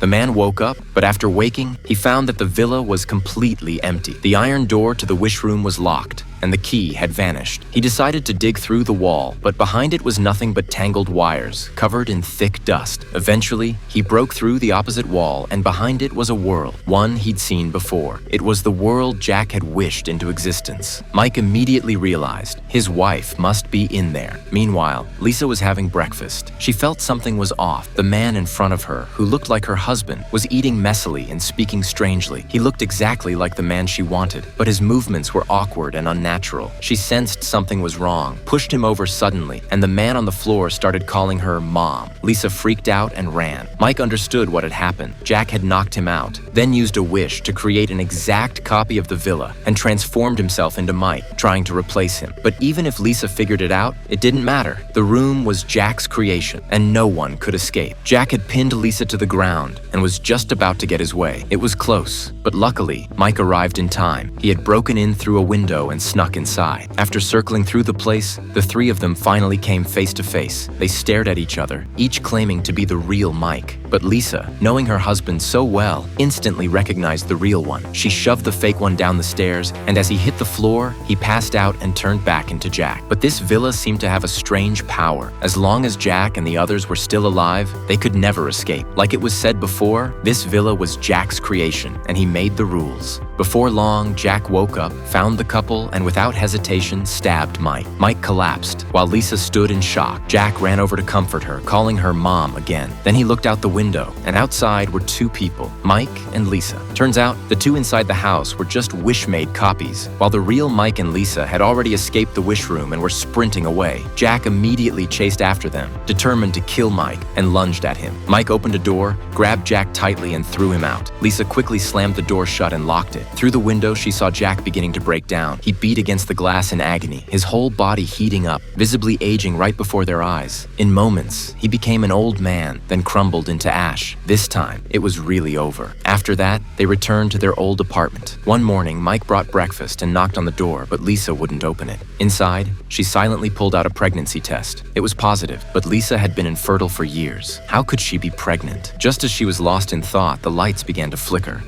The man woke up, but after waking, he found that the villa was completely empty. The iron door to the wish room was locked, and the key had vanished. He decided to dig through the wall, but behind it was nothing but tangled wires, covered in thick dust. Eventually, he broke through the opposite wall, and behind it was a world, one he'd seen before. It was the world Jack had wished into existence. Mike immediately realized his wife must be in there. Meanwhile, Lisa was having breakfast. She felt something was off. The man in front of her, who looked like her husband, was eating messily and speaking strangely. He looked exactly like the man she wanted, but his movements were awkward and unnatural. She sensed something was wrong, pushed him over suddenly, and the man on the floor started calling her Mom. Lisa freaked out and ran. Mike understood what had happened. Jack had knocked him out, then used a wish to create an exact copy of the villa and transformed himself into Mike, trying to replace him. But even if Lisa figured it out, it didn't matter. The room was Jack's creation, and no one could escape. Jack had pinned Lisa to the ground and was just about to get his way. It was close, but luckily, Mike arrived in time. He had broken in through a window and snuck inside. After circling through the place, the three of them finally came face to face. They stared at each other, each claiming to be the real Mike. But Lisa, knowing her husband so well, instantly recognized the real one. She shoved the fake one down the stairs, and as he hit the floor, he passed out and turned back into Jack. But this villa seemed to have a strange power. As long as Jack and the others were still alive, they could never escape. Like it was said before, this villa was Jack's creation, and he made the rules. Before long, Jack woke up, found the couple, and without hesitation, stabbed Mike. Mike collapsed, while Lisa stood in shock. Jack ran over to comfort her, calling her Mom again. Then he looked out the window, and outside were two people, Mike and Lisa. Turns out, the two inside the house were just wish-made copies. While the real Mike and Lisa had already escaped the wish room and were sprinting away, Jack immediately chased after them, determined to kill Mike, and lunged at him. Mike opened a door, grabbed Jack tightly, and threw him out. Lisa quickly slammed the door shut and locked it. Through the window, she saw Jack beginning to break down. He beat against the glass in agony, his whole body heating up, visibly aging right before their eyes. In moments, he became an old man, then crumbled into ash. This time, it was really over. After that, they returned to their old apartment. One morning, Mike brought breakfast and knocked on the door, but Lisa wouldn't open it. Inside, she silently pulled out a pregnancy test. It was positive, but Lisa had been infertile for years. How could she be pregnant? Just as she was lost in thought, the lights began to flicker.